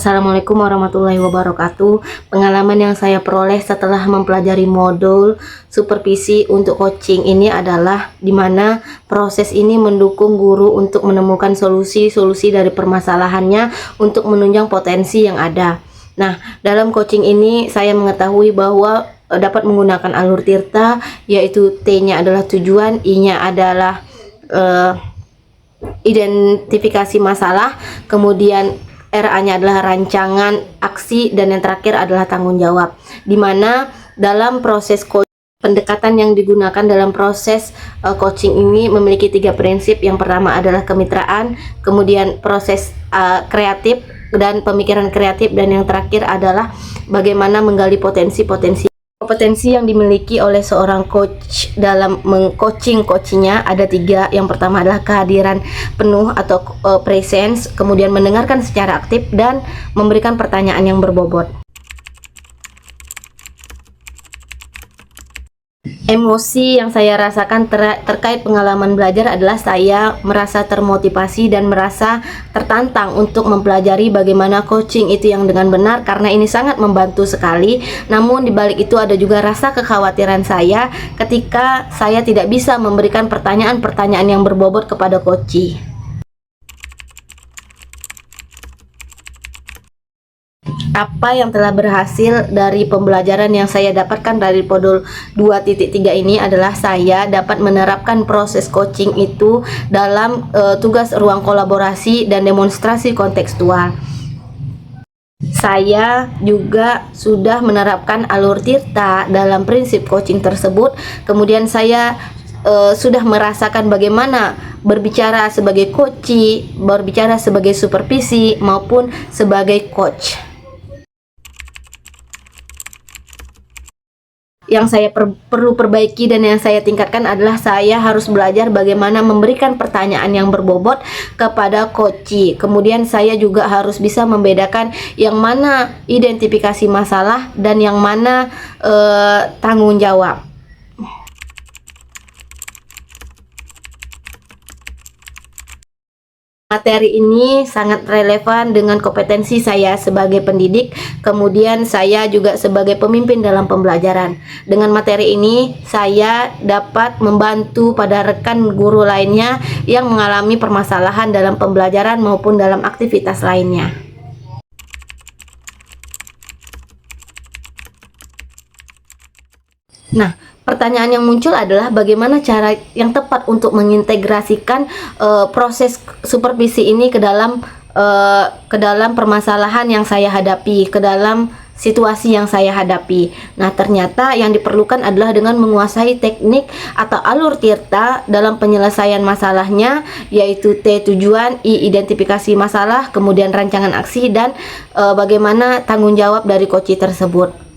Assalamualaikum warahmatullahi wabarakatuh. Pengalaman yang saya peroleh setelah mempelajari modul supervisi untuk coaching ini adalah dimana proses ini mendukung guru untuk menemukan solusi-solusi dari permasalahannya untuk menunjang potensi yang ada. Nah, dalam coaching ini saya mengetahui bahwa dapat menggunakan alur tirta, yaitu T-nya adalah tujuan, I-nya adalah identifikasi masalah, kemudian RA-nya adalah rancangan aksi, dan yang terakhir adalah tanggung jawab. Dimana dalam proses pendekatan yang digunakan dalam proses coaching ini memiliki 3 prinsip. Yang pertama adalah kemitraan, kemudian proses kreatif dan pemikiran kreatif, dan yang terakhir adalah bagaimana menggali potensi-potensi. Kompetensi yang dimiliki oleh seorang coach dalam coachingnya ada 3. Yang pertama adalah kehadiran penuh atau presence, kemudian mendengarkan secara aktif, dan memberikan pertanyaan yang berbobot. Emosi yang saya rasakan terkait pengalaman belajar adalah saya merasa termotivasi dan merasa tertantang untuk mempelajari bagaimana coaching itu yang dengan benar, karena ini sangat membantu sekali. Namun di balik itu ada juga rasa kekhawatiran saya ketika saya tidak bisa memberikan pertanyaan-pertanyaan yang berbobot kepada coach. Apa yang telah berhasil dari pembelajaran yang saya dapatkan dari modul 2.3 ini adalah saya dapat menerapkan proses coaching itu dalam tugas ruang kolaborasi dan demonstrasi kontekstual. Saya juga sudah menerapkan alur tirta dalam prinsip coaching tersebut. Kemudian saya sudah merasakan bagaimana berbicara sebagai coach, berbicara sebagai supervisi, maupun sebagai coach. Yang saya perlu perbaiki dan yang saya tingkatkan adalah saya harus belajar bagaimana memberikan pertanyaan yang berbobot kepada coach. Kemudian saya juga harus bisa membedakan yang mana identifikasi masalah dan yang mana tanggung jawab. Materi ini sangat relevan dengan kompetensi saya sebagai pendidik, kemudian saya juga sebagai pemimpin dalam pembelajaran. Dengan materi ini, saya dapat membantu pada rekan guru lainnya yang mengalami permasalahan dalam pembelajaran maupun dalam aktivitas lainnya. Nah, pertanyaan yang muncul adalah bagaimana cara yang tepat untuk mengintegrasikan proses supervisi ini ke dalam permasalahan yang saya hadapi, ke dalam situasi yang saya hadapi. Nah, ternyata yang diperlukan adalah dengan menguasai teknik atau alur tirta dalam penyelesaian masalahnya, yaitu T tujuan, I identifikasi masalah, kemudian rancangan aksi, dan bagaimana tanggung jawab dari coach tersebut.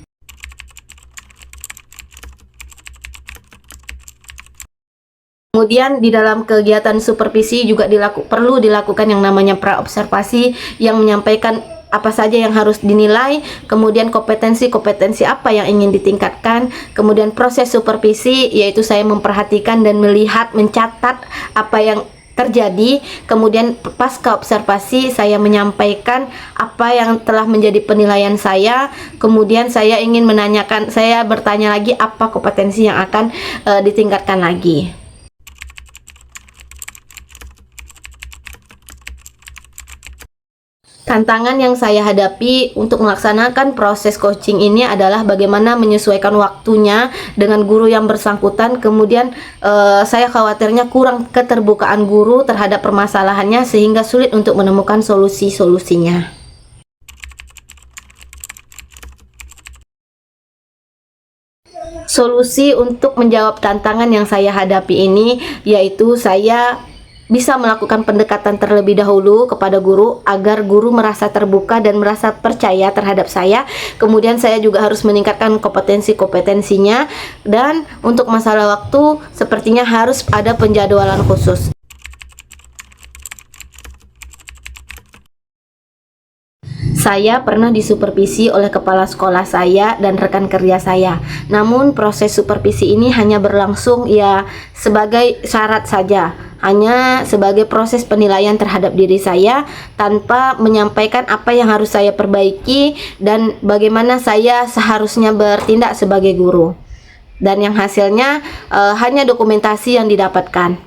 Kemudian di dalam kegiatan supervisi juga perlu dilakukan yang namanya praobservasi yang menyampaikan apa saja yang harus dinilai, kemudian kompetensi-kompetensi apa yang ingin ditingkatkan, kemudian proses supervisi yaitu saya memperhatikan dan melihat, mencatat apa yang terjadi, kemudian pasca observasi saya menyampaikan apa yang telah menjadi penilaian saya, kemudian saya ingin saya bertanya lagi apa kompetensi yang akan ditingkatkan lagi. Tantangan yang saya hadapi untuk melaksanakan proses coaching ini adalah bagaimana menyesuaikan waktunya dengan guru yang bersangkutan. Kemudian saya khawatirnya kurang keterbukaan guru terhadap permasalahannya sehingga sulit untuk menemukan solusi-solusinya. Solusi untuk menjawab tantangan yang saya hadapi ini yaitu saya bisa melakukan pendekatan terlebih dahulu kepada guru agar guru merasa terbuka dan merasa percaya terhadap saya. Kemudian saya juga harus meningkatkan kompetensinya, dan untuk masalah waktu sepertinya harus ada penjadwalan khusus. Saya pernah disupervisi oleh kepala sekolah saya dan rekan kerja saya. Namun proses supervisi ini hanya berlangsung sebagai syarat saja. hanya sebagai proses penilaian terhadap diri saya tanpa menyampaikan apa yang harus saya perbaiki dan bagaimana saya seharusnya bertindak sebagai guru. Dan yang hasilnya hanya dokumentasi yang didapatkan.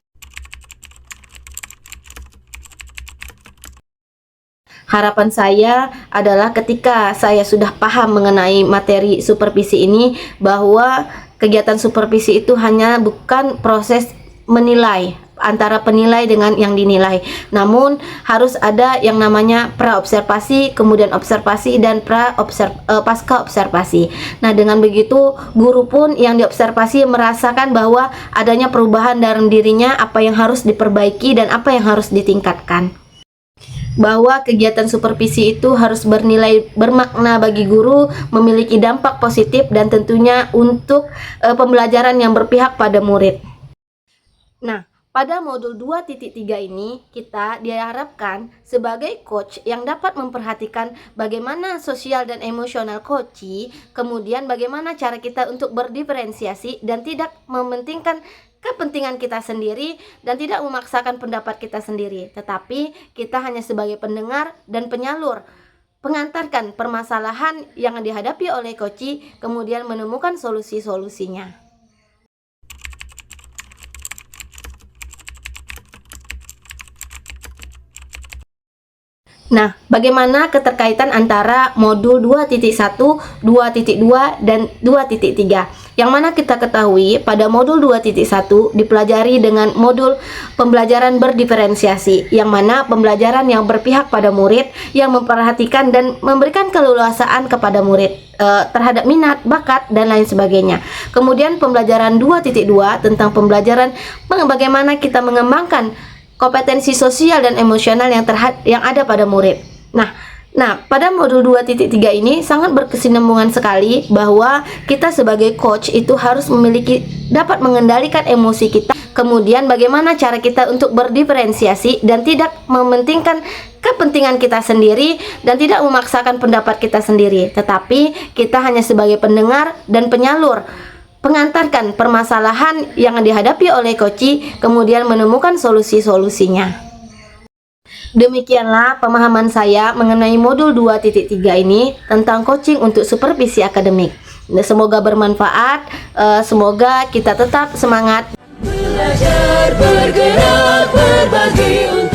Harapan saya adalah ketika saya sudah paham mengenai materi supervisi ini, bahwa kegiatan supervisi itu hanya bukan proses menilai antara penilai dengan yang dinilai, namun harus ada yang namanya pra-observasi, kemudian observasi, dan pasca observasi. Nah, dengan begitu guru pun yang diobservasi merasakan bahwa adanya perubahan dalam dirinya, apa yang harus diperbaiki dan apa yang harus ditingkatkan. Bahwa kegiatan supervisi itu harus bernilai bermakna bagi guru, memiliki dampak positif, dan tentunya untuk pembelajaran yang berpihak pada murid. Nah, pada modul 2.3 ini kita diharapkan sebagai coach yang dapat memperhatikan bagaimana sosial dan emosional coachee, kemudian bagaimana cara kita untuk berdiferensiasi dan tidak mementingkan kepentingan kita sendiri dan tidak memaksakan pendapat kita sendiri, tetapi kita hanya sebagai pendengar dan penyalur, pengantarkan permasalahan yang dihadapi oleh coachee, kemudian menemukan solusi-solusinya. Nah, bagaimana keterkaitan antara modul 2.1, 2.2, dan 2.3? Yang mana kita ketahui pada modul 2.1 dipelajari dengan modul pembelajaran berdiferensiasi, yang mana pembelajaran yang berpihak pada murid, yang memperhatikan dan memberikan keleluasaan kepada murid terhadap minat, bakat, dan lain sebagainya. Kemudian pembelajaran 2.2 tentang pembelajaran bagaimana kita mengembangkan kompetensi sosial dan emosional yang ada pada murid. Nah, pada modul 2.3 ini sangat berkesinambungan sekali bahwa kita sebagai coach itu harus dapat mengendalikan emosi kita. Kemudian bagaimana cara kita untuk berdiferensiasi dan tidak mementingkan kepentingan kita sendiri dan tidak memaksakan pendapat kita sendiri, tetapi kita hanya sebagai pendengar dan penyalur, pengantarkan permasalahan yang dihadapi oleh coachee, kemudian menemukan solusi-solusinya. Demikianlah pemahaman saya mengenai modul 2.3 ini tentang coaching untuk supervisi akademik. Semoga bermanfaat, semoga kita tetap semangat belajar, bergerak, berbagi.